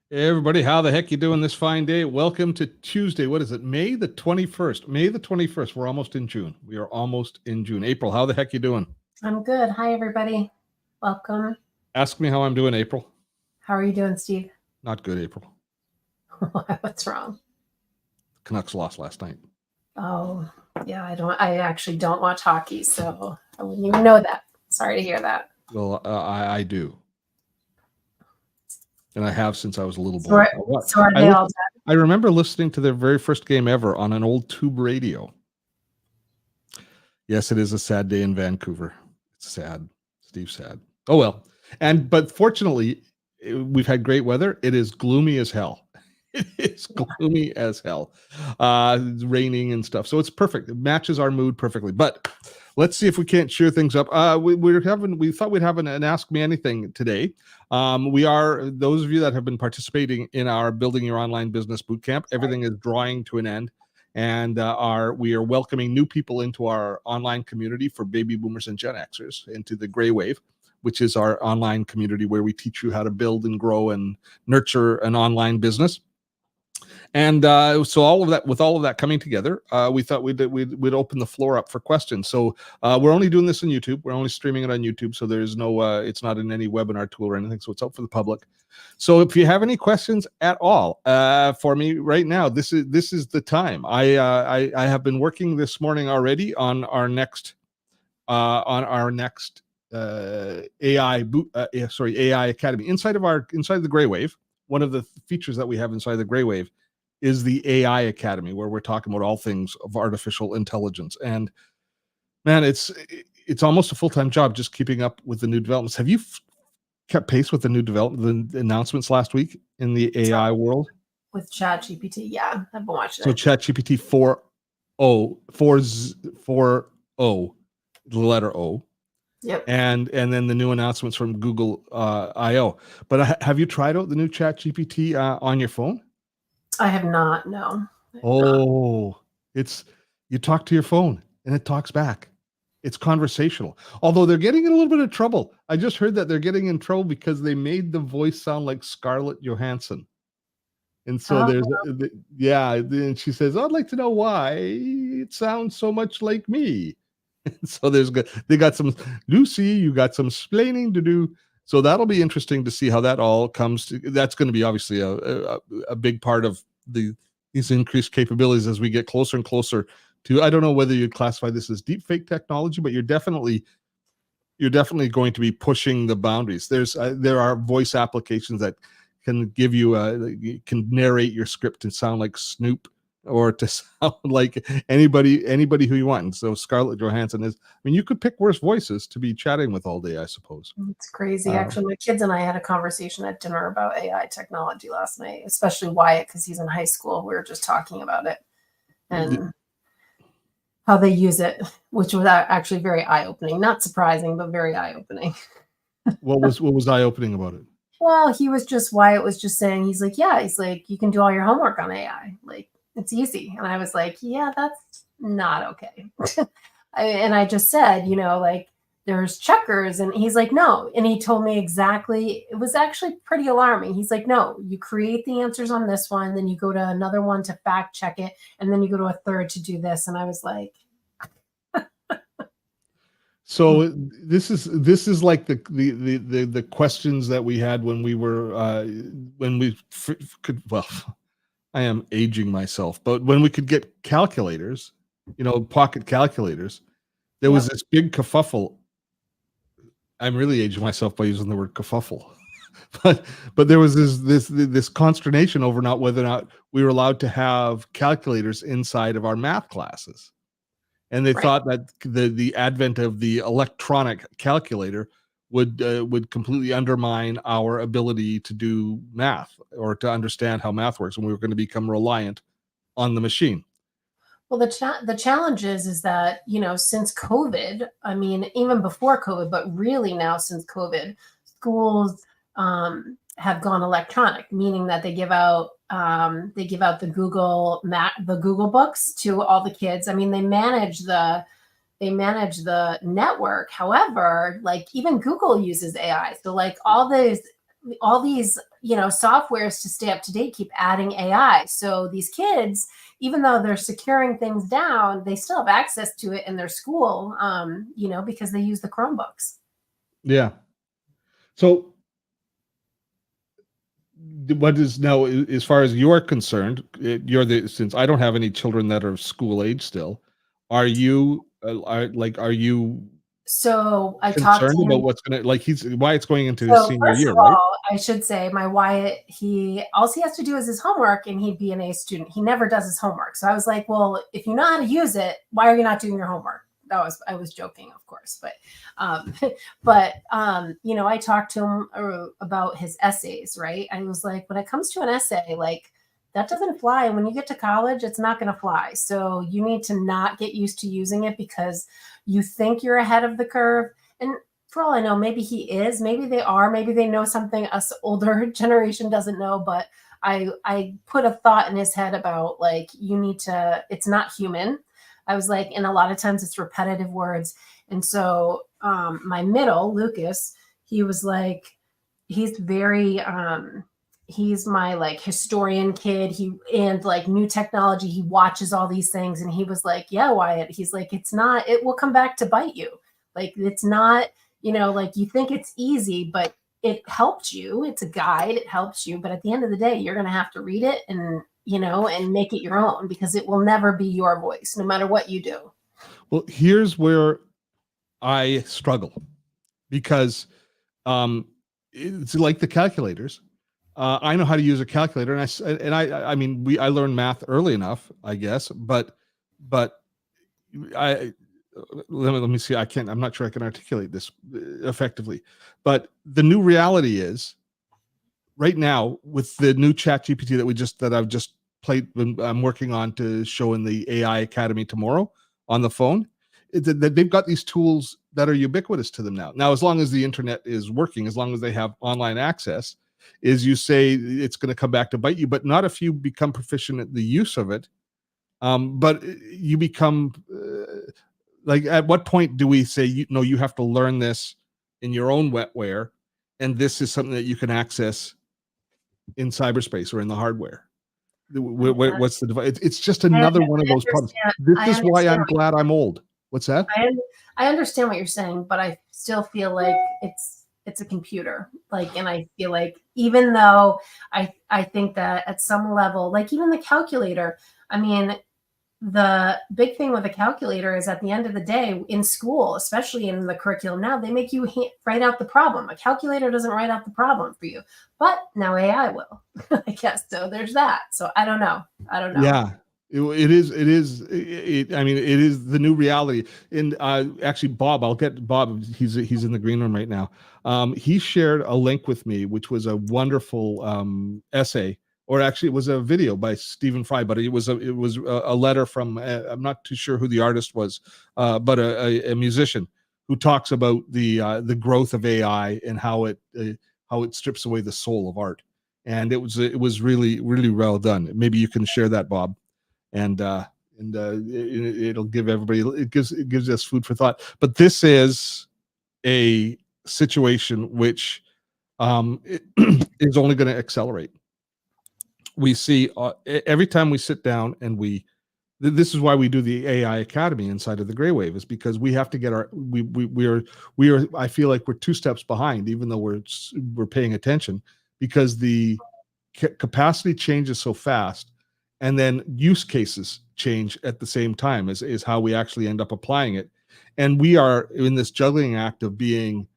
Hey everybody, how the heck you doing this fine day? Welcome to Tuesday. What is it? May the 21st. May the 21st. We're almost in June. We are almost in June. April, how the heck you doing? I'm good. Hi, everybody. Welcome. Ask me how I'm doing, April. How are you doing, Steve? Not good, April. What's wrong? Canucks lost last night. Oh, yeah, I actually don't watch hockey, so I wouldn't even know that. Sorry to hear that. Well, I do. And I have since I was a little So boy. are they all dead? I remember listening to their very first game ever on an old tube radio. Yes, it is a sad day in Vancouver. It's sad. Steve's sad. Oh well. But fortunately, we've had great weather. It is gloomy as hell. It is gloomy as hell. It's raining and stuff. So it's perfect. It matches our mood perfectly. But let's see if we can't cheer things up. We thought we'd have an Ask Me Anything today. We are, those of you that have been participating in our Building Your Online Business Bootcamp, everything is drawing to an end. And we are welcoming new people into our online community for baby boomers and Gen Xers into the Gray Wave, which is our online community where we teach you how to build and grow and nurture an online business. And so with all of that coming together, we thought we'd open the floor up for questions. So we're only doing this on YouTube. We're only streaming it on YouTube. So there's no, it's not in any webinar tool or anything. So it's out for the public. So if you have any questions at all for me right now, this is the time. I have been working this morning already on our next AI Academy inside the Gray Wave. One of the features that we have inside the Gray Wave is the AI Academy, where we're talking about all things of artificial intelligence. And man, it's almost a full-time job just keeping up with the new developments. Have you kept pace with the new development, the announcements last week in the AI world? With ChatGPT, yeah, I've been watching it. So ChatGPT 4.0, the letter O. Yep. And then the new announcements from Google I/O. But have you tried out the new ChatGPT on your phone? I have not, no. Oh, you talk to your phone and it talks back. It's conversational. Although they're getting in a little bit of trouble. I just heard that they're getting in trouble because they made the voice sound like Scarlett Johansson. And so and she says, I'd like to know why it sounds so much like me. So they got some, Lucy, you got some splaining to do. So that'll be interesting to see how that all comes to. That's going to be obviously a big part of these increased capabilities as we get closer and closer to, I don't know whether you'd classify this as deep fake technology, but you're definitely going to be pushing the boundaries. There are voice applications that can give you can narrate your script and sound like Snoop, or to sound like anybody who you want. And so Scarlett Johansson is, I mean, you could pick worse voices to be chatting with all day, I suppose. It's crazy. Actually, my kids and I had a conversation at dinner about AI technology last night, especially Wyatt, because he's in high school. We were just talking about it and how they use it, which was actually very eye-opening. Not surprising, but very eye-opening. What was eye-opening about it? Well, Wyatt was just saying, he's like, you can do all your homework on AI. Like, it's easy. And I was like, yeah, that's not okay. And I just said, like, there's checkers. And he's like, no. And he told me exactly, it was actually pretty alarming. He's like, no, you create the answers on this one, then you go to another one to fact check it, and then you go to a third to do this. And I was like, so this is like the questions that we had when we were I am aging myself, but when we could get calculators, pocket calculators, there was this big kerfuffle. I'm really aging myself by using the word kerfuffle. but there was this consternation over whether or not we were allowed to have calculators inside of our math classes. And they thought that the advent of the electronic calculator would completely undermine our ability to do math or to understand how math works, and we were going to become reliant on the machine. Well, the challenge is that, since COVID, I mean, even before COVID, but really now since COVID, schools have gone electronic, meaning that they give out the Google books to all the kids. I mean, they manage the network. However, like, even Google uses AI. So like all these all these, softwares to stay up to date keep adding AI. So these kids, even though they're securing things down, they still have access to it in their school, because they use the Chromebooks. Yeah. So what is now, as far as you're concerned, since I don't have any children that are school age still, are you are you So I talked concerned to about him. what's gonna why it's going into his So senior first year, of right? all, I should say my Wyatt, all he has to do is his homework and he'd be an A student. He never does his homework. So I was like, well, if you know how to use it, why are you not doing your homework? I was joking, of course, but um, I talked to him about his essays, right? I was like, when it comes to an essay, like that doesn't fly. When you get to college, it's not going to fly. So you need to not get used to using it because you think you're ahead of the curve. And for all I know, maybe he is, maybe they are, maybe they know something us older generation doesn't know, but I put a thought in his head about like, it's not human. I was like, and a lot of times it's repetitive words. And so my middle, Lucas, he was like, he's very he's my like historian kid. And like new technology, he watches all these things and he was like, yeah, Wyatt, he's like, it will come back to bite you. Like it's not, like you think it's easy, but it helps you. It's a guide, it helps you. But at the end of the day, you're going to have to read it and make it your own because it will never be your voice, no matter what you do. Well, here's where I struggle because it's like the calculators. I know how to use a calculator, I mean, I learned math early enough, I guess, but I let me see. I'm not sure I can articulate this effectively, but the new reality is right now with the new chat GPT that I've just played, I'm working on to show in the AI Academy tomorrow on the phone, that they've got these tools that are ubiquitous to them now, as long as the internet is working, as long as they have online access, is you say it's going to come back to bite you, but not if you become proficient at the use of it. But you become like, at what point do we say, you have to learn this in your own wetware, and this is something that you can access in cyberspace or in the hardware? What's the device? It's just another one of those problems. This I is why understand I'm glad I'm old. What's that? I understand what you're saying, but I still feel like it's a computer. Like, and I feel like even though I think that at some level, like even the calculator, I mean, the big thing with a calculator is at the end of the day in school, especially in the curriculum now, they make you write out the problem. A calculator doesn't write out the problem for you, but now AI will, I guess. So there's that. So I don't know. Yeah, it is. I mean, it is the new reality. And actually, Bob, I'll get Bob. He's in the green room right now. He shared a link with me, which was a wonderful essay, or actually, it was a video by Stephen Fry. But it was a letter from, I'm not too sure who the artist was, but a musician who talks about the growth of AI and how it strips away the soul of art. And it was really really well done. Maybe you can share that, Bob, and it'll give everybody, it gives us food for thought. But this is a situation which is only going to accelerate. We see every time we sit down and this is why we do the AI Academy inside of the Gray Wave, is because we have to get we are I feel like we're 2 steps behind, even though we're paying attention, because the capacity changes so fast, and then use cases change at the same time, is how we actually end up applying it. And we are in this juggling act of being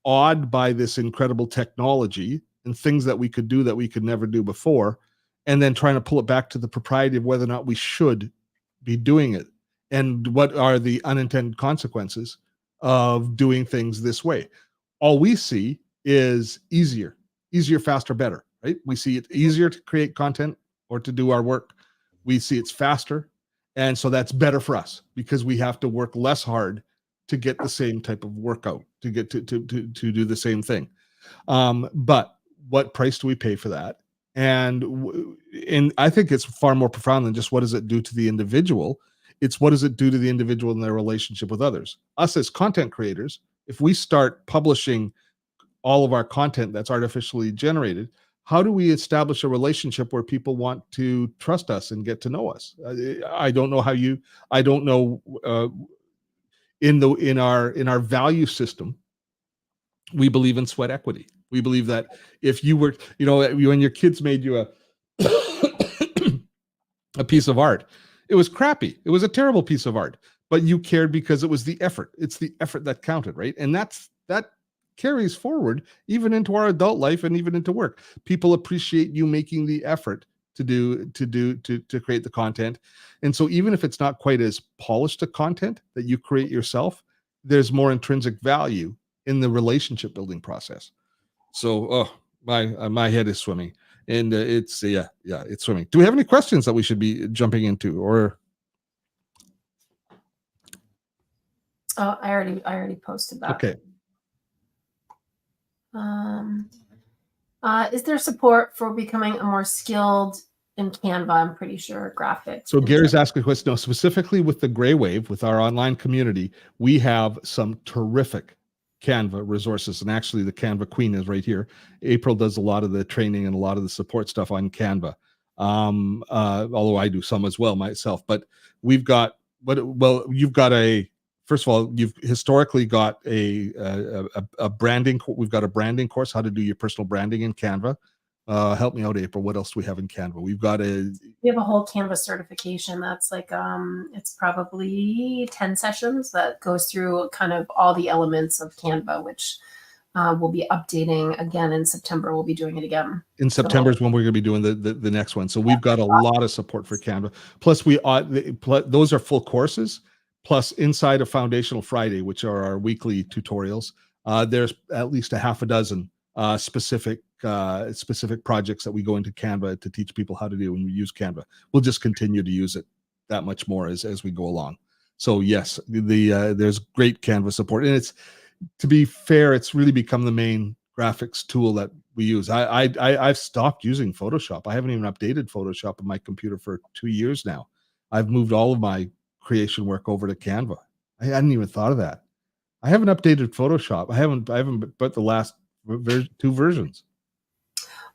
awed by this incredible technology and things that we could do that we could never do before, and then trying to pull it back to the propriety of whether or not we should be doing it, and what are the unintended consequences of doing things this way. All we see is easier, faster, better, right? We see it easier to create content or to do our work. We see it's faster. And so that's better for us because we have to work less hard to get the same type of workout, to get to do the same thing. But what price do we pay for that? And I think it's far more profound than just what does it do to the individual. It's what does it do to the individual in their relationship with others. Us as content creators, if we start publishing all of our content that's artificially generated, how do we establish a relationship where people want to trust us and get to know us? I don't know how you. I don't know in our value system, we believe in sweat equity. We believe that if you were, when your kids made you a piece of art, it was crappy. It was a terrible piece of art, but you cared because it was the effort. It's the effort that counted, right? And that carries forward even into our adult life and even into work. People appreciate you making the effort to create the content. And so even if it's not quite as polished a content that you create yourself, there's more intrinsic value in the relationship building process. So, oh, my head is swimming, and it's it's swimming. Do we have any questions that we should be jumping into, or? Oh, I already posted that. Okay. Is there support for becoming a more skilled in Canva? I'm pretty sure graphics. So Gary's asking a question. No, specifically with the Gray Wave, with our online community, we have some terrific Canva resources, and actually the Canva queen is right here. April does a lot of the training and a lot of the support stuff on Canva, although I do some as well myself. But we've got you've got first of all, you've historically got a branding. We've got a branding course, how to do your personal branding in Canva. Help me out, April. What else do we have in Canva? We have a whole Canva certification that's like it's probably 10 sessions that goes through kind of all the elements of Canva, which we'll be updating again in September. We'll be doing it again. In September is when we're going to be doing the next one. So we've got a lot of support for Canva. Plus, those are full courses. Plus, inside of Foundational Friday, which are our weekly tutorials, there's at least a half a dozen specific projects that we go into Canva to teach people how to do when we use Canva. We'll just continue to use it that much more as we go along. So yes, there's great Canva support, and it's, to be fair, it's really become the main graphics tool that we use. I've stopped using Photoshop. I haven't even updated Photoshop on my computer for 2 years now. I've moved all of my creation work over to Canva. I hadn't even thought of that. I haven't updated Photoshop. I haven't but the last 2 versions.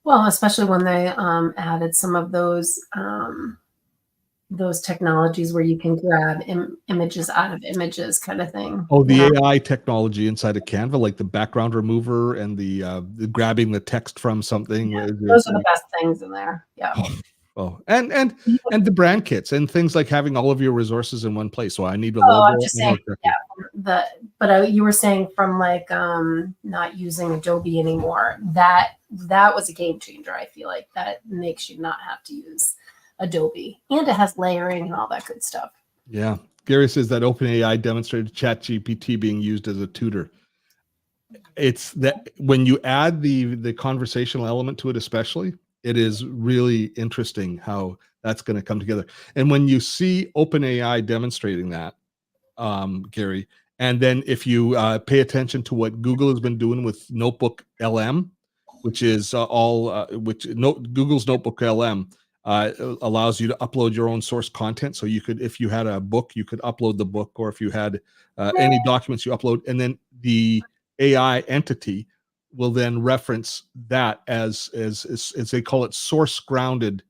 Well, especially when they added some of those technologies where you can grab images out of images, kind of thing. Oh, the AI technology inside of Canva, like the background remover and the grabbing the text from something. Yeah, those are the best things in there. Yeah. Oh, and the brand kits and things like having all of your resources in one place. So I need a logo. I'm just saying, but you were saying from like not using Adobe anymore. That was a game changer. I feel like that makes you not have to use Adobe, and it has layering and all that good stuff. Yeah, Gary says that OpenAI demonstrated ChatGPT being used as a tutor. It's that when you add the conversational element to it, especially, it is really interesting how that's going to come together. And when you see OpenAI demonstrating that, Gary, and then if you pay attention to what Google has been doing with Notebook LM, which is Google's Notebook LM allows you to upload your own source content. So you could, if you had a book, you could upload the book, or if you had any documents, you upload, and then the AI entity will then reference that as they call it, source grounded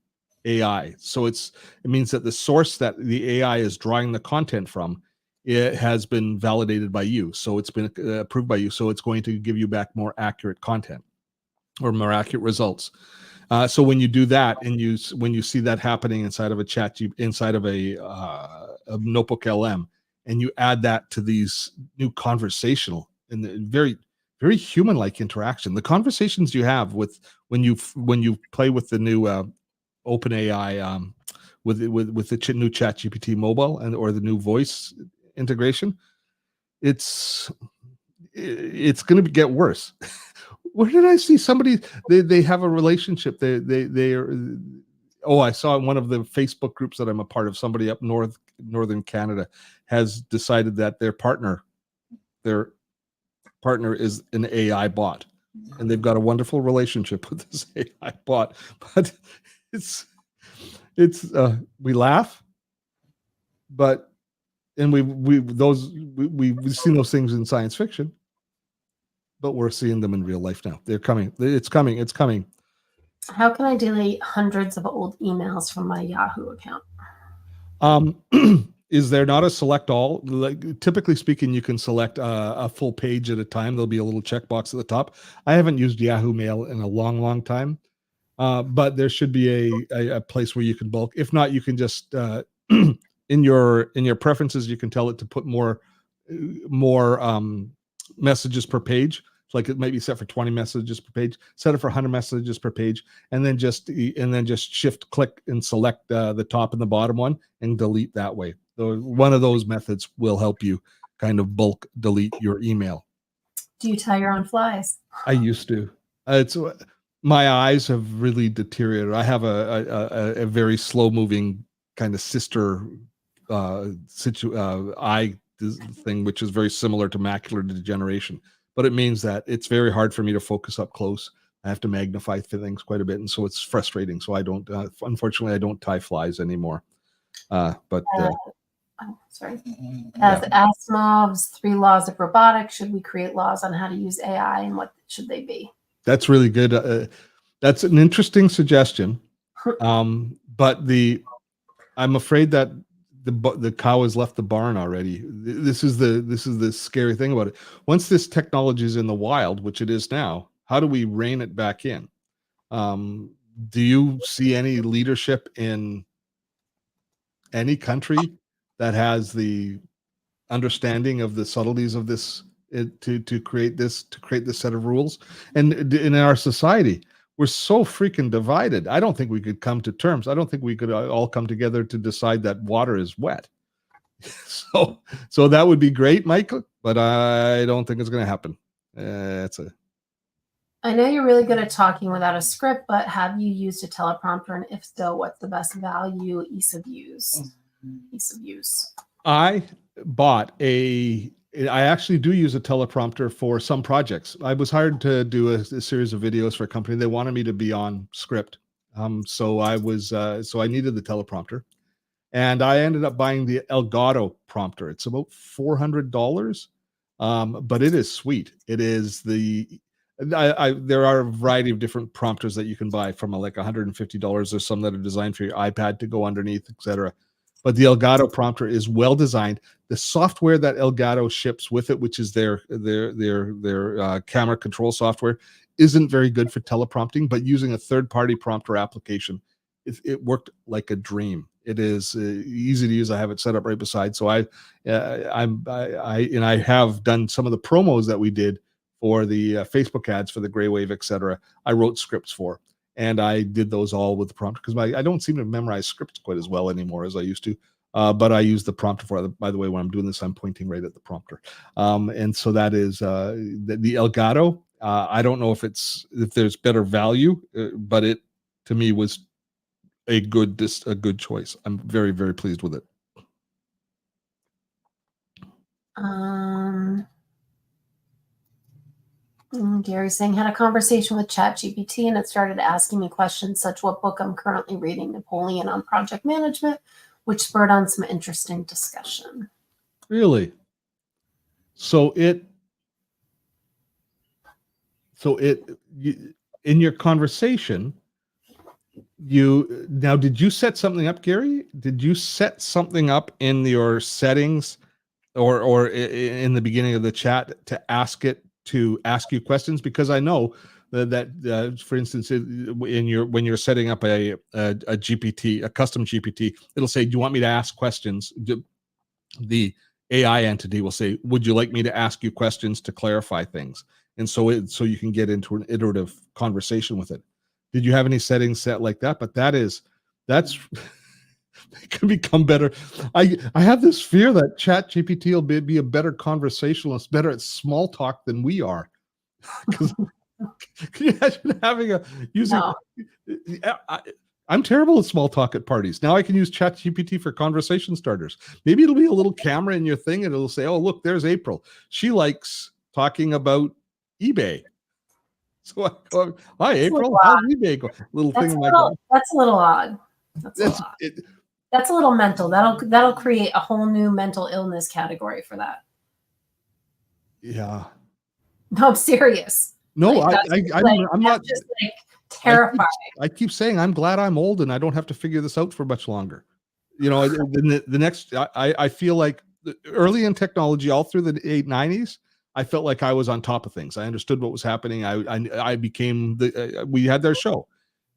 AI. So it means that the source that the AI is drawing the content from, it has been validated by you. So it's been approved by you. So it's going to give you back more accurate content or more accurate results. So when you do that, and when you see that happening inside of a Notebook LM, and you add that to these new conversational and very, very human-like interaction, the conversations you have with when you play with the new OpenAI with the new ChatGPT mobile or the new voice integration, it's going to get worse. Where did I see somebody? They have a relationship. They are. Oh, I saw in one of the Facebook groups that I'm a part of. Somebody up northern Canada has decided that their partner is an AI bot, and they've got a wonderful relationship with this AI bot. But we laugh, but we've seen those things in science fiction. but we're seeing them in real life now. They're coming. It's coming. It's coming. How can I delete hundreds of old emails from my Yahoo account? Is there not a select all? Like, typically speaking, you can select a full page at a time. There'll be a little checkbox at the top. I haven't used Yahoo Mail in a long, long time, but there should be a place where you can bulk. If not, you can just in your preferences, you can tell it to put more messages per page. Like it might be set for 20 messages per page. Set it for 100 messages per page, and then just shift click and select the top and the bottom one and delete that way. So one of those methods will help you kind of bulk delete your email. Do you tie your own flies? I used to. It's my eyes have really deteriorated. I have a very slow moving kind of sister eye thing, which is very similar to macular degeneration. But it means that it's very hard for me to focus up close. I have to magnify things quite a bit, and so it's frustrating. So I don't, unfortunately, I don't tie flies anymore. Sorry. Yeah. As Asimov's 3 laws of robotics, should we create laws on how to use AI, and what should they be? That's really good. That's an interesting suggestion. But I'm afraid that the cow has left the barn already. This is the scary thing about it. Once this technology is in the wild, which it is now, how do we rein it back in? Do you see any leadership in any country that has the understanding of the subtleties of this to create this set of rules? And in our society, we're so freaking divided. I don't think we could come to terms. I don't think we could all come together to decide that water is wet. So that would be great, Michael, but I don't think it's going to happen. I know you're really good at talking without a script, but have you used a teleprompter? And if so, what's the best value, ease of use? I actually do use a teleprompter for some projects. I was hired to do a series of videos for a company. They wanted me to be on script. So I needed the teleprompter, and I ended up buying the Elgato prompter. It's about $400, but it is sweet. It is there are a variety of different prompters that you can buy from like $150. There's some that are designed for your iPad to go underneath, etc. But the Elgato prompter is well designed. The software that Elgato ships with it, which is their camera control software, isn't very good for teleprompting. But using a third-party prompter application, it worked like a dream. It is easy to use. I have it set up right beside. So I have done some of the promos that we did for the Facebook ads for the Gray Wave, etc. I wrote scripts for. And I did those all with the prompter because I don't seem to memorize scripts quite as well anymore as I used to. But I use the prompter for it. By the way, when I'm doing this, I'm pointing right at the prompter. And so that is the Elgato. I don't know if there's better value, but it to me was a good choice. I'm very, very pleased with it. Gary's saying, had a conversation with ChatGPT and it started asking me questions such what book I'm currently reading, Napoleon on Project Management, which spurred on some interesting discussion. Really? So in your conversation, did you set something up, Gary? Did you set something up in your settings or in the beginning of the chat to ask it to ask you questions? Because I know that for instance, when you're setting up a GPT, a custom GPT, it'll say, do you want me to ask questions? The AI entity will say, would you like me to ask you questions to clarify things? And so you can get into an iterative conversation with it. Did you have any settings set like that? But that's it can become better. I have this fear that ChatGPT will be a better conversationalist, better at small talk than we are. Because can you imagine having using? No. I'm terrible at small talk at parties. Now I can use ChatGPT for conversation starters. Maybe it'll be a little camera in your thing, and it'll say, "Oh, look, there's April. She likes talking about eBay." So I go, "Hi, April. How's eBay going?" That's a little odd. That's a little mental. That'll create a whole new mental illness category for that. Yeah. No, I'm serious. No, Like that's I'm not. that's just like I keep terrifying. I keep saying I'm glad I'm old and I don't have to figure this out for much longer. You know, the next I feel like early in technology, all through the 90s, I felt like I was on top of things. I understood what was happening. I became we had their show.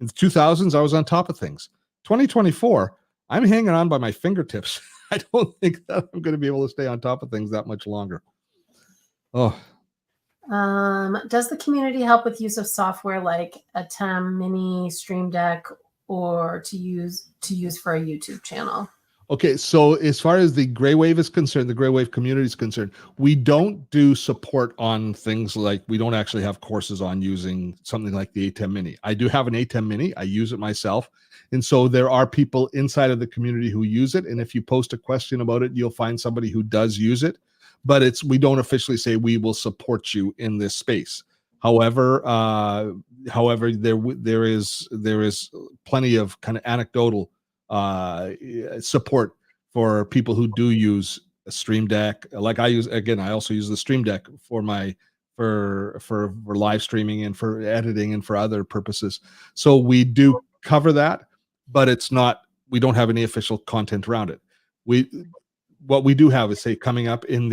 In the 2000s, I was on top of things. 2024, I'm hanging on by my fingertips. I don't think that I'm going to be able to stay on top of things that much longer. Oh, Does the community help with use of software like a Tem Mini, Stream Deck, or to use for a YouTube channel? okay, so as far as the gray wave is concerned, the gray wave community is concerned, we don't do support on things like we don't actually have courses on using something like the ATEM Mini. I do have an ATEM Mini. I use it myself. And so there are people inside of the community who use it. And if you post a question about it, you'll find somebody who does use it. But we don't officially say we will support you in this space. However, there is plenty of kind of anecdotal support for people who do use a Stream Deck. Like I also use the Stream Deck for my for live streaming and for editing and for other purposes. So we do cover that, but it's not. We don't have any official content around it. We What we do have is, say, coming up in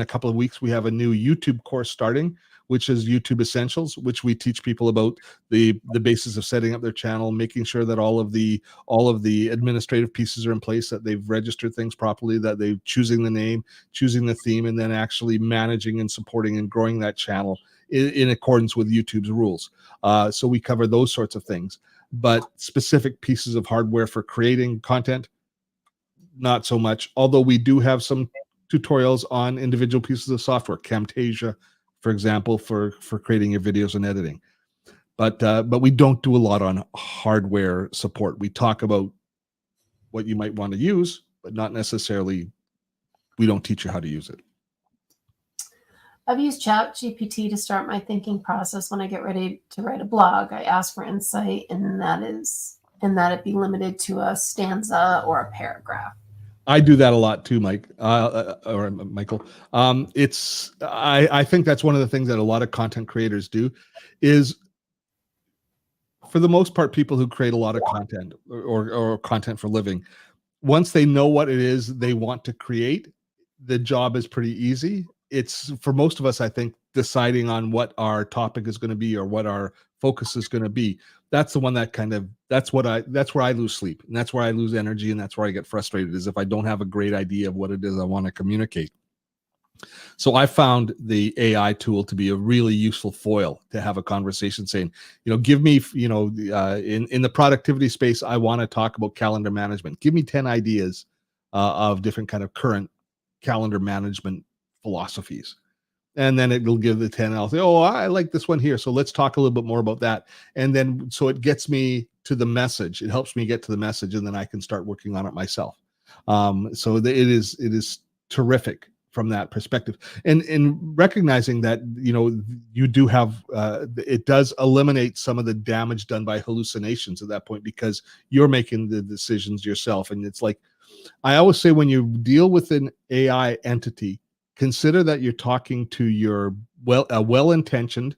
a couple of weeks, we have a new YouTube course starting, which is YouTube Essentials, which we teach people about the basis of setting up their channel, making sure that all of the administrative pieces are in place, that they've registered things properly, that they're choosing the name, choosing the theme, and then actually managing and supporting and growing that channel in accordance with YouTube's rules. So we cover those sorts of things, but specific pieces of hardware for creating content, not so much. Although we do have some tutorials on individual pieces of software, Camtasia, for example, for creating your videos and editing. But we don't do a lot on hardware support. We talk about what you might want to use, but not necessarily. We don't teach you how to use it. I've used Chat GPT to start my thinking process when I get ready to write a blog. I ask for insight, and that it be limited to a stanza or a paragraph. I do that a lot too, Mike, or Michael. I think that's one of the things that a lot of content creators do is, for the most part, people who create a lot of content or content for living, once they know what it is they want to create, the job is pretty easy. It's, for most of us, I think, deciding on what our topic is going to be or what our focus is going to be. That's the one that that's where I lose sleep, and that's where I lose energy, and that's where I get frustrated, is if I don't have a great idea of what it is I want to communicate. So I found the AI tool to be a really useful foil to have a conversation saying, give me, in the productivity space, I want to talk about calendar management. Give me 10 ideas of different kind of current calendar management philosophies. And then it'll give the 10. And I'll say, oh, I like this one here. So let's talk a little bit more about that. And then, so it gets me to the message. It helps me get to the message, and then I can start working on it myself. So it is terrific from that perspective, and in recognizing that you do have it does eliminate some of the damage done by hallucinations at that point, because you're making the decisions yourself. And it's like I always say, when you deal with an AI entity, consider that you're talking to a well-intentioned,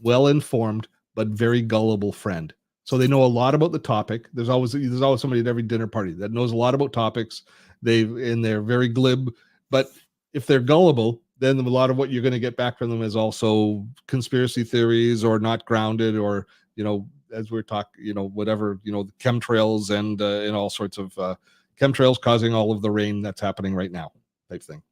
well-informed, but very gullible friend. So they know a lot about the topic. There's always somebody at every dinner party that knows a lot about topics. They're very glib, but if they're gullible, then a lot of what you're going to get back from them is also conspiracy theories, or not grounded, or as we're talking, whatever, the chemtrails and all sorts of chemtrails causing all of the rain that's happening right now, type thing.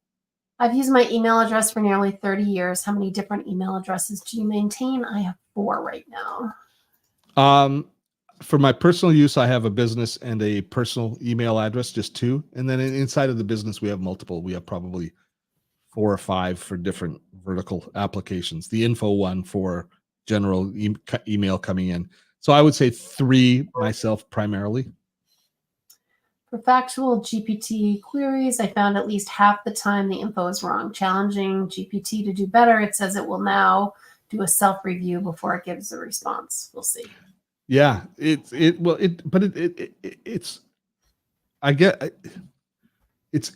I've used my email address for nearly 30 years. How many different email addresses do you maintain? I have 4 right now. For my personal use, I have a business and a personal email address, just 2. And then inside of the business, we have multiple. We have probably 4 or 5 for different vertical applications. The info one for general email coming in. So I would say 3 myself primarily. For factual GPT queries, I found at least half the time the info is wrong. Challenging GPT to do better, it says it will now do a self-review before it gives a response. We'll see. Yeah, it's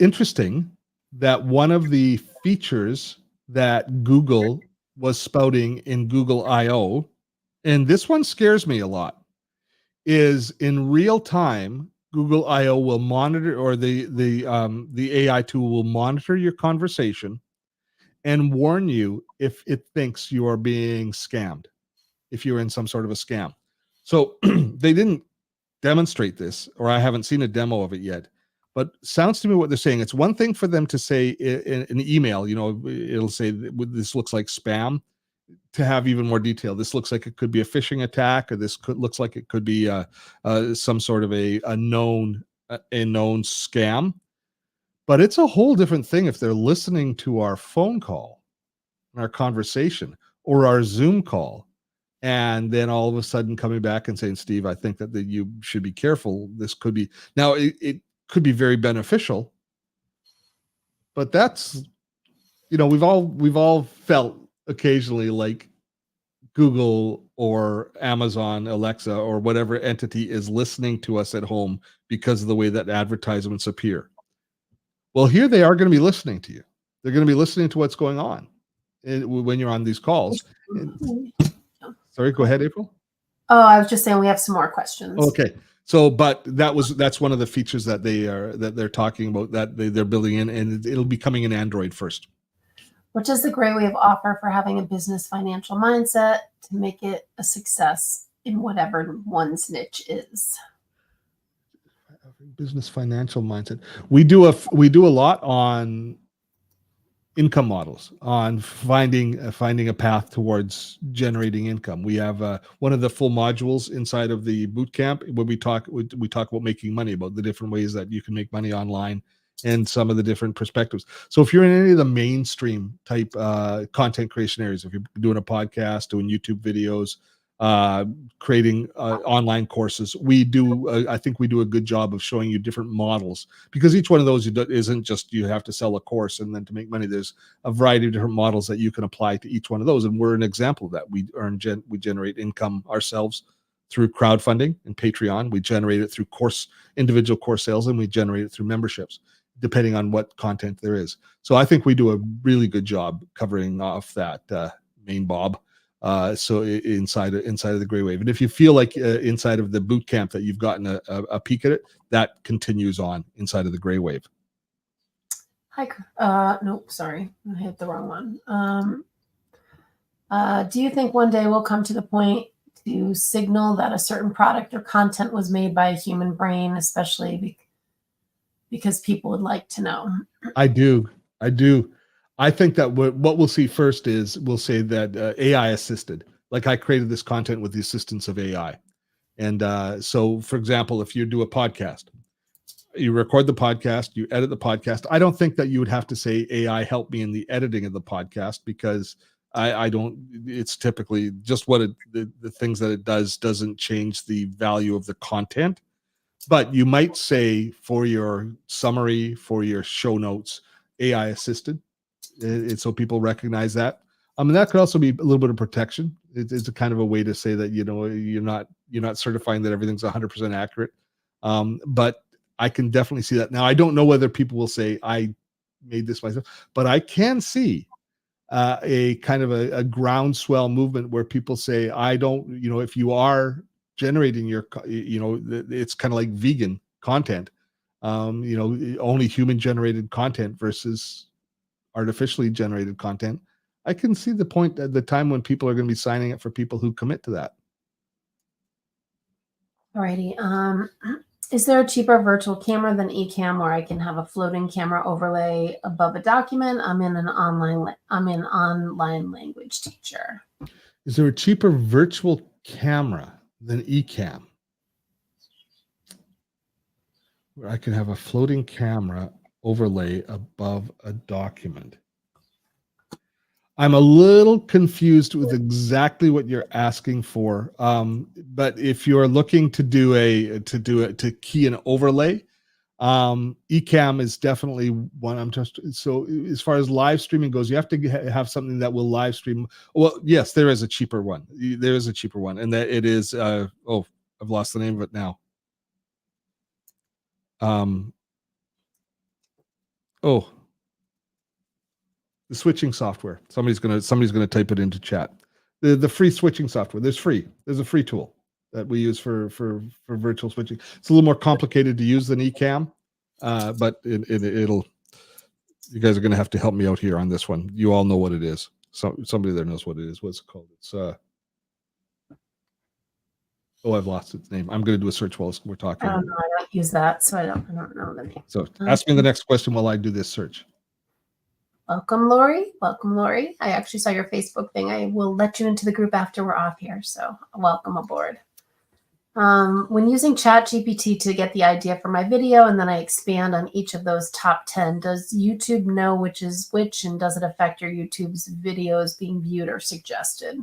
interesting that one of the features that Google was spouting in Google I/O, and this one scares me a lot, is in real time Google I/O will monitor, or the AI tool will monitor your conversation and warn you if it thinks you are being scammed, if you're in some sort of a scam. So they didn't demonstrate this, or I haven't seen a demo of it yet. But sounds to me what they're saying. It's one thing for them to say in an email, it'll say this looks like spam, to have even more detail. This looks like it could be a phishing attack, or looks like it could be some sort of a known scam. But it's a whole different thing if they're listening to our phone call, our conversation, or our Zoom call, and then all of a sudden coming back and saying, Steve, I think that you should be careful. This could be, now it could be very beneficial, but that's, we've all felt occasionally like Google or Amazon Alexa or whatever entity is listening to us at home because of the way that advertisements appear. Well, here they are going to be listening to you. They're going to be listening to what's going on when you're on these calls. Sorry, go ahead, April. Oh, I was just saying we have some more questions. Okay. So, but that's one of the features that they're talking about, that they're building in, and it'll be coming in Android first. Which is the great way of offer for having a business financial mindset to make it a success in whatever one's niche is. Business financial mindset. We do a lot on income models, on finding a path towards generating income. We have one of the full modules inside of the boot camp where we talk about making money, about the different ways that you can make money online and some of the different perspectives. So if you're in any of the mainstream type content creation areas, if you're doing a podcast, doing YouTube videos, creating online courses, I think we do a good job of showing you different models, because each one of those isn't just you have to sell a course and then to make money. There's a variety of different models that you can apply to each one of those, and we're an example of that. We generate income ourselves through crowdfunding and Patreon. We generate it through individual course sales, and we generate it through memberships, depending on what content there is. So I think we do a really good job covering off that main bob. So inside of the Gray Wave, and if you feel like inside of the boot camp that you've gotten a peek at it, that continues on inside of the Gray Wave. Hi, nope, sorry, I hit the wrong one. Do you think one day we'll come to the point to signal that a certain product or content was made by a human brain, especially because people would like to know? I do. I think that what we'll see first is we'll say that AI assisted. Like, I created this content with the assistance of AI. And so, for example, if you do a podcast, you record the podcast, you edit the podcast. I don't think that you would have to say, AI, help me in the editing of the podcast, because I don't, it's typically just the things that it doesn't change the value of the content. But you might say, for your summary, for your show notes, AI assisted, so people recognize that. And that could also be a little bit of protection. It's a kind of a way to say that you're not certifying that everything's 100% accurate. But I can definitely see that. Now, I don't know whether people will say I made this myself, but I can see a kind of a groundswell movement where people say, I don't, if you are generating your, it's kind of like vegan content, only human generated content versus artificially generated content. I can see the point at the time when people are going to be signing up for people who commit to that. Alrighty. Is there a cheaper virtual camera than Ecamm where I can have a floating camera overlay above a document? I'm an online language teacher. Is there a cheaper virtual camera than Ecamm where I can have a floating camera overlay above a document? I'm a little confused with exactly what you're asking for. But if you're looking to key an overlay, Ecamm is definitely one. So as far as live streaming goes, you have to have something that will live stream. Well, yes, there is a cheaper one. There is a cheaper one, and that it is. I've lost the name of it now. The switching software. Somebody's gonna type it into chat. The free switching software. There's a free tool that we use for virtual switching. It's a little more complicated to use than Ecamm, but it'll. You guys are going to have to help me out here on this one. You all know what it is. Somebody there knows what it is. What's it called? It's I've lost its name. I'm going to do a search while we're talking. I don't know. I don't use that, so I don't know the name. So ask me the next question while I do this search. Welcome, Lori. Welcome, Lori. I actually saw your Facebook thing. I will let you into the group after we're off here. So welcome aboard. When using ChatGPT to get the idea for my video and then I expand on each of those top 10, does YouTube know which is which, and does it affect your YouTube's videos being viewed or suggested?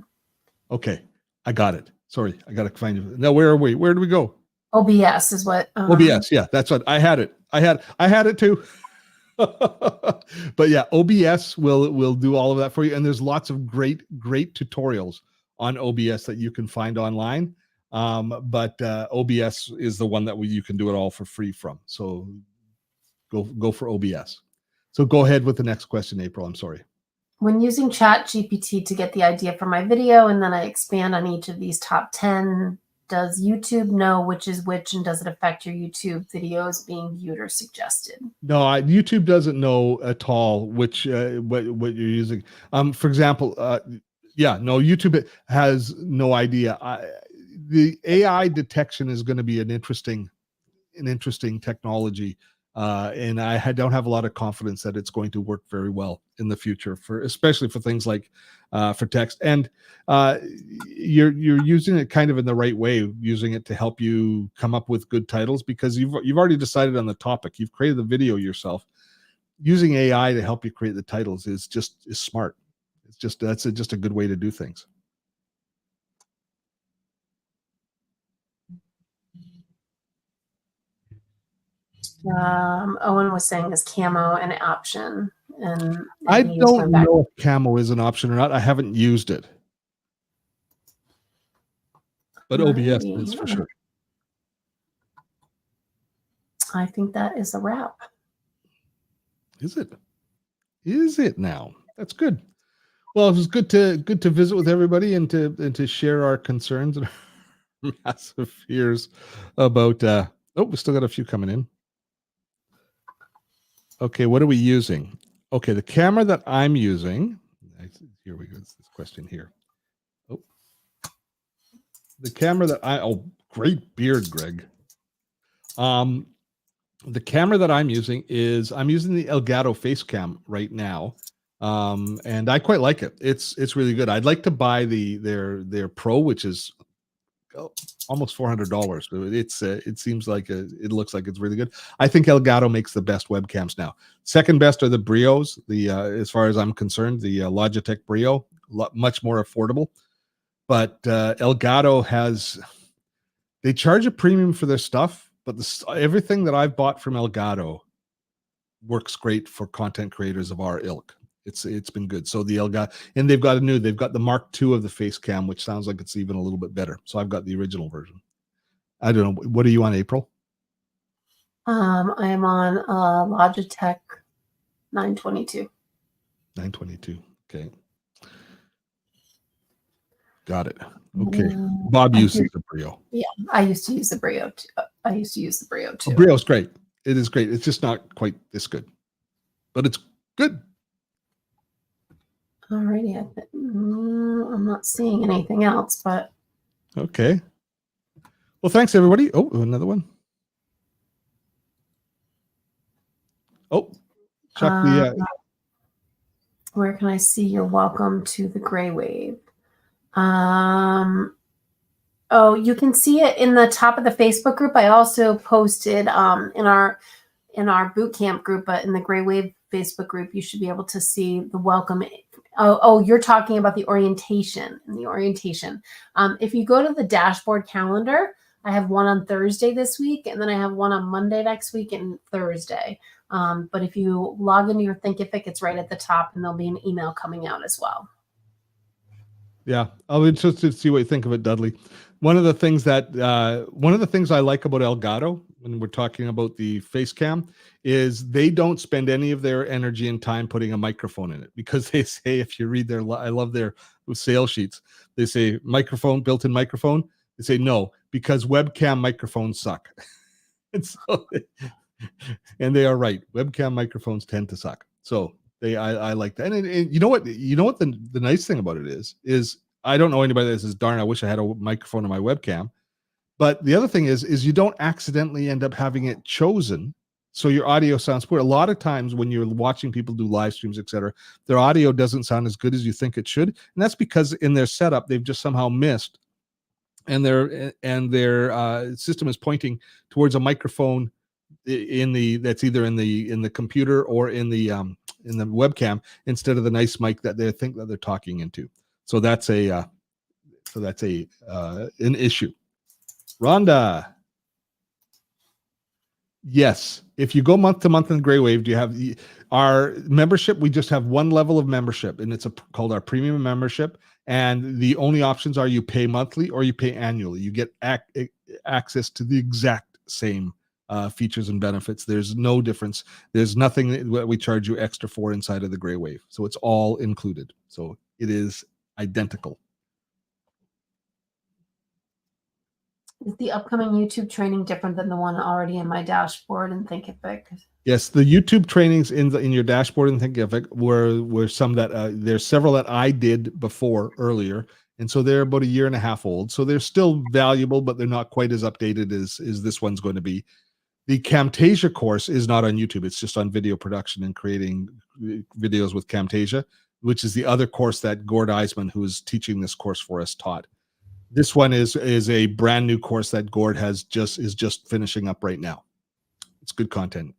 Okay, I got it. Sorry, I got to find it. Now, where are we? Where do we go? OBS is what. OBS, yeah, that's what I had it. I had it too. But yeah, OBS will do all of that for you, and there's lots of great tutorials on OBS that you can find online. But OBS is the one that you can do it all for free from. So go for OBS. So go ahead with the next question, April. I'm sorry. When using ChatGPT to get the idea for my video and then I expand on each of these top 10, does YouTube know which is which, and does it affect your YouTube videos being viewed or suggested? No, YouTube doesn't know at all which what you're using. For example, no, YouTube has no idea. The AI detection is going to be an interesting technology, and I don't have a lot of confidence that it's going to work very well in the future, especially for things like for text. And you're using it kind of in the right way, using it to help you come up with good titles, because you've already decided on the topic, you've created the video yourself. Using AI to help you create the titles is smart. That's just a good way to do things. Owen was saying is camo an option, and I don't know if camo is an option or not. I haven't used it, but OBS is for sure. I think that is a wrap. Is it? Is it now? That's good. Well, it was good to visit with everybody and to share our concerns and our massive fears about. We still got a few coming in. Okay, what are we using? Okay, the camera that I'm using. Here we go. It's this question here. Oh, the camera that great beard, Greg. The camera that I'm using the Elgato face cam right now. And I quite like it. It's really good. I'd like to buy their Pro, which is almost $400. It seems like it looks like it's really good. I think Elgato makes the best webcams now. Second best are the Brios. As far as I'm concerned, the Logitech Brio, much more affordable. But Elgato they charge a premium for their stuff, but everything that I've bought from Elgato works great for content creators of our ilk. It's been good. So the Elgato, and they've got the Mark II of the face cam, which sounds like it's even a little bit better. So I've got the original version. I don't know. What are you on, April? I am on Logitech 922. 922. Okay. Got it. Okay. Bob uses the Brio. Yeah, I used to use the Brio too. The Brio's great. It is great. It's just not quite this good, but it's good. Alrighty, I'm not seeing anything else, but okay. Well, thanks everybody. Oh, another one. Oh, Chuck. Where can I see you're welcome to the Gray Wave? Oh, you can see it in the top of the Facebook group. I also posted in our boot camp group, but in the Gray Wave Facebook group, you should be able to see the welcome. Oh, you're talking about the orientation. If you go to the dashboard calendar, I have one on Thursday this week, and then I have one on Monday next week and Thursday. But if you log into your Thinkific, it's right at the top, and there'll be an email coming out as well. Yeah, I'll be interested to see what you think of it, Dudley. One of the things I like about Elgato when we're talking about the face cam, is they don't spend any of their energy and time putting a microphone in it, because they say, if you read their, I love their sales sheets, they say microphone, built-in microphone. They say no, because webcam microphones suck. And so, and they are right. Webcam microphones tend to suck. So I like that. And you know what? The nice thing about it is I don't know anybody that says, "Darn, I wish I had a microphone on my webcam." But the other thing is you don't accidentally end up having it chosen, so your audio sounds poor. A lot of times when you're watching people do live streams, etc., their audio doesn't sound as good as you think it should, and that's because in their setup they've just somehow missed, and their system is pointing towards a microphone that's either in the computer or in the webcam, instead of the nice mic that they think that they're talking into. So that's an issue. Rhonda. Yes. If you go month to month in Grey Wave, do you have our membership? We just have one level of membership, and it's called our premium membership. And the only options are you pay monthly or you pay annually. You get access to the exact same features and benefits. There's no difference. There's nothing that we charge you extra for inside of the Grey Wave. So it's all included. So it is identical. Is the upcoming YouTube training different than the one already in my dashboard in Thinkific? Yes, the YouTube trainings in your dashboard in Thinkific were some that there's several that I did before earlier, and so they're about a year and a half old. So they're still valuable, but they're not quite as updated as this one's going to be. The Camtasia course is not on YouTube; it's just on video production and creating videos with Camtasia, which is the other course that Gord Eisman, who is teaching this course for us, taught. This one is a brand new course that Gord is just finishing up right now. It's good content.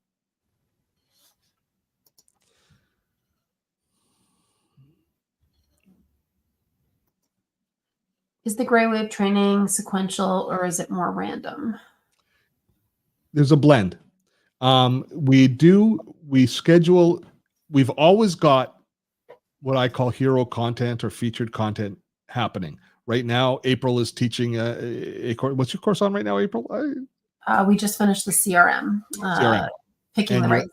Is the Grey Wave training sequential or is it more random? There's a blend. We schedule, we've always got what I call hero content or featured content happening. Right now, April is teaching a course. What's your course on right now, April? We just finished the CRM. Picking and the right.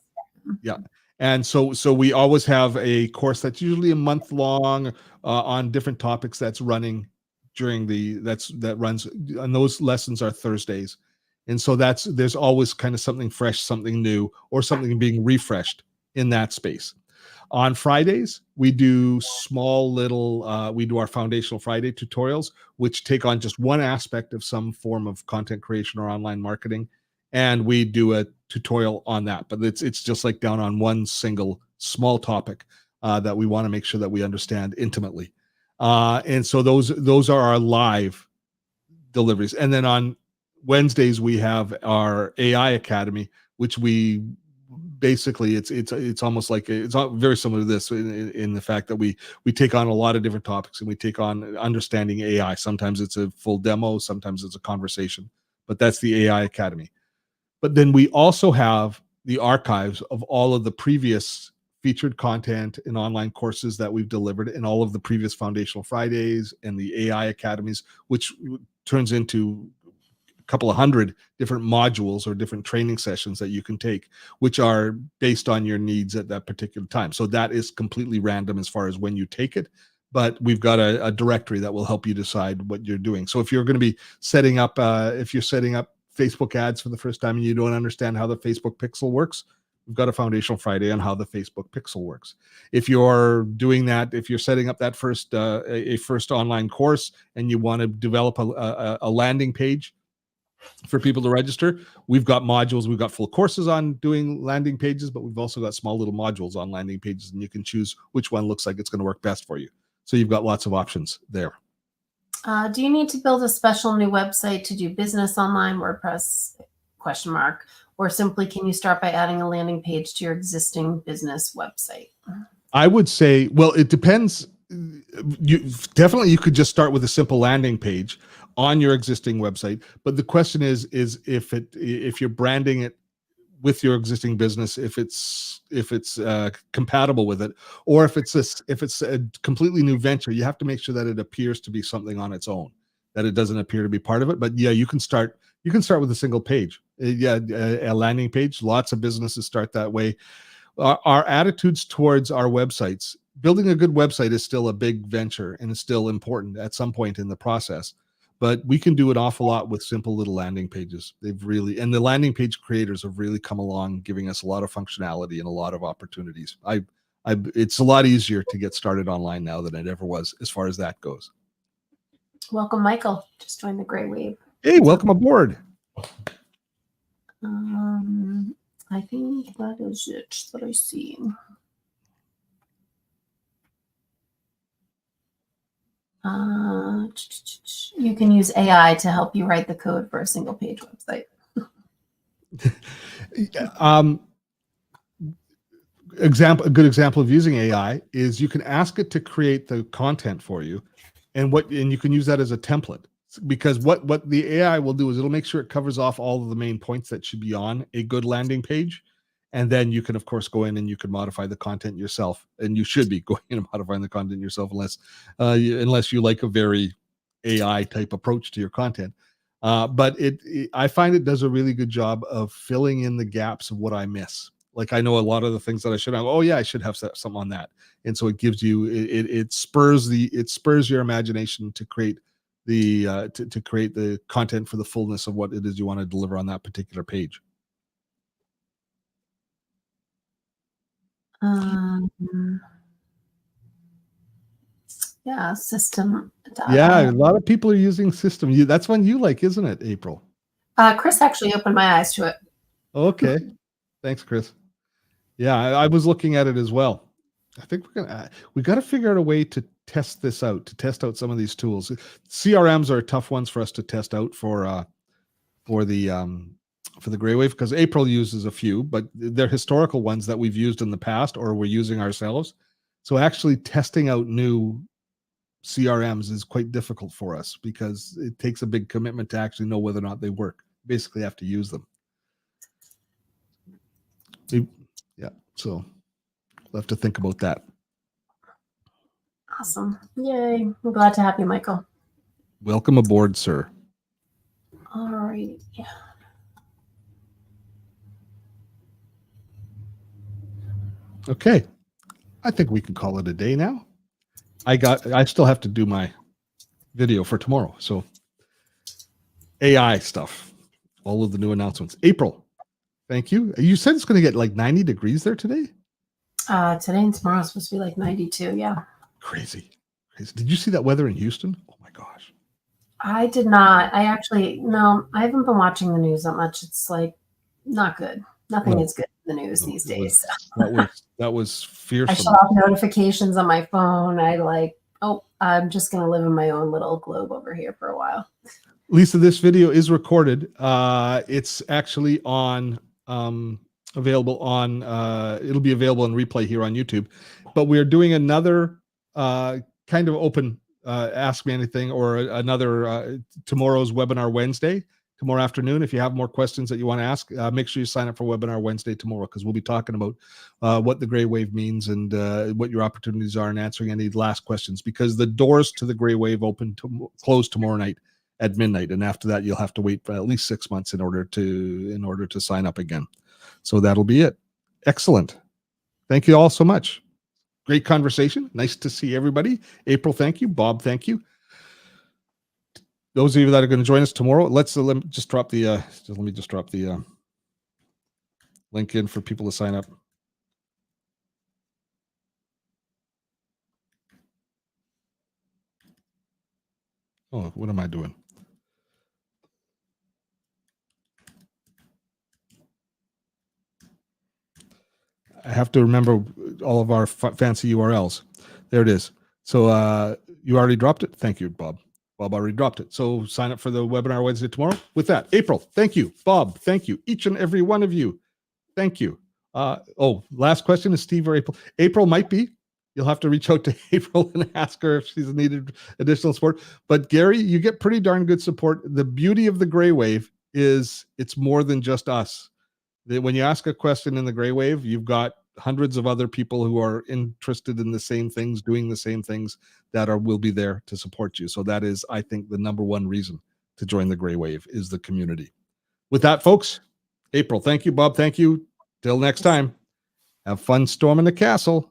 Yeah. And so we always have a course that's usually a month long on different topics that's running during that runs, and those lessons are Thursdays. And so there's always kind of something fresh, something new, or something being refreshed in that space. On Fridays, we do small little, we do our Foundational Friday tutorials, which take on just one aspect of some form of content creation or online marketing. And we do a tutorial on that, but it's just like down on one single small topic that we want to make sure that we understand intimately. And so those are our live deliveries. And then on Wednesdays, we have our AI Academy, which we basically it's almost like it's very similar to this in the fact that we take on a lot of different topics, and we take on understanding AI. Sometimes it's a full demo, sometimes it's a conversation, but that's the AI Academy. But then we also have the archives of all of the previous featured content and online courses that we've delivered, and all of the previous Foundational Fridays and the AI Academies, which turns into a couple of hundred different modules or different training sessions that you can take, which are based on your needs at that particular time. So that is completely random as far as when you take it, but we've got a directory that will help you decide what you're doing. So if you're going to be setting up, if you're setting up Facebook ads for the first time and you don't understand how the Facebook pixel works, we've got a Foundational Friday on how the Facebook pixel works. If you're doing that, if you're setting up that first online course and you want to develop a landing page for people to register, we've got modules. We've got full courses on doing landing pages, but we've also got small little modules on landing pages, and you can choose which one looks like it's going to work best for you. So you've got lots of options there. Do you need to build a special new website to do business online, WordPress, ? Or simply can you start by adding a landing page to your existing business website? I would say, well, it depends. You could just start with a simple landing page on your existing website. But the question is if you're branding it with your existing business, if it's compatible with it, or if it's a completely new venture, you have to make sure that it appears to be something on its own, that it doesn't appear to be part of it. But yeah, you can start with a single page. A landing page. Lots of businesses start that way. Our attitudes towards our websites, building a good website is still a big venture and is still important at some point in the process. But we can do an awful lot with simple little landing pages. And the landing page creators have really come along, giving us a lot of functionality and a lot of opportunities. It's a lot easier to get started online now than it ever was as far as that goes. Welcome, Michael. Just joined the Gray Wave. Hey, welcome aboard. I think that is it that I see. You can use AI to help you write the code for a single page website. A good example of using AI is you can ask it to create the content for you, and you can use that as a template, because what the AI will do is it'll make sure it covers off all of the main points that should be on a good landing page. And then you can, of course, go in and you can modify the content yourself. And you should be going in and modifying the content yourself, unless you like a very AI type approach to your content. But I find it does a really good job of filling in the gaps of what I miss. Like, I know a lot of the things that I should have. Oh yeah, I should have something on that. And so it gives you, it spurs your imagination to create to create the content for the fullness of what it is you want to deliver on that particular page. Yeah, system. Yeah, a lot of people are using system. That's one you like, isn't it, April? Chris actually opened my eyes to it. Okay, thanks, Chris. Yeah, I was looking at it as well. I think we got to figure out a way to test this out, to test out some of these tools. CRMs are tough ones for us to test out for the Gray Wave, because April uses a few, but they're historical ones that we've used in the past or we're using ourselves. So actually testing out new CRMs is quite difficult for us because it takes a big commitment to actually know whether or not they work. Basically have to use them. Yeah, so we'll have to think about that. Awesome. Yay. I'm glad to have you, Michael. Welcome aboard, sir. All right. Yeah. Okay. I think we can call it a day now. I still have to do my video for tomorrow. So AI stuff, all of the new announcements. April, thank you. You said it's going to get like 90 degrees there today? Today and tomorrow is supposed to be like 92. Yeah. Crazy. Did you see that weather in Houston? Oh my gosh. I did not. I haven't been watching the news that much. It's like not good. Nothing is good in the news these days. That was fearsome. I shut off notifications on my phone. I'm just going to live in my own little globe over here for a while. Lisa, this video is recorded. It's actually available on, it'll be available in replay here on YouTube, but we're doing another kind of open Ask Me Anything, or another tomorrow's Webinar Wednesday, tomorrow afternoon. If you have more questions that you want to ask, make sure you sign up for Webinar Wednesday tomorrow, because we'll be talking about what the Gray Wave means and what your opportunities are in answering any last questions, because the doors to the Gray Wave close tomorrow night at midnight, and after that you'll have to wait for at least 6 months in order to sign up again. So that'll be it. Excellent. Thank you all so much. Great conversation. Nice to see everybody. April, thank you. Bob, thank you. Those of you that are going to join us tomorrow, let me just drop the link in for people to sign up. Oh, what am I doing? I have to remember all of our fancy URLs. There it is. So you already dropped it? Thank you, Bob. Bob already dropped it. So sign up for the Webinar Wednesday tomorrow. With that, April, thank you. Bob, thank you. Each and every one of you, thank you. Last question is Steve or April. April might be. You'll have to reach out to April and ask her if she's needed additional support. But Gary, you get pretty darn good support. The beauty of the Gray Wave is it's more than just us. When you ask a question in the Gray Wave, you've got hundreds of other people who are interested in the same things, doing the same things, that will be there to support you. So that is, I think, the number one reason to join the Gray Wave is the community. With that, folks, April, thank you, Bob. Thank you. Till next time. Have fun storming the castle.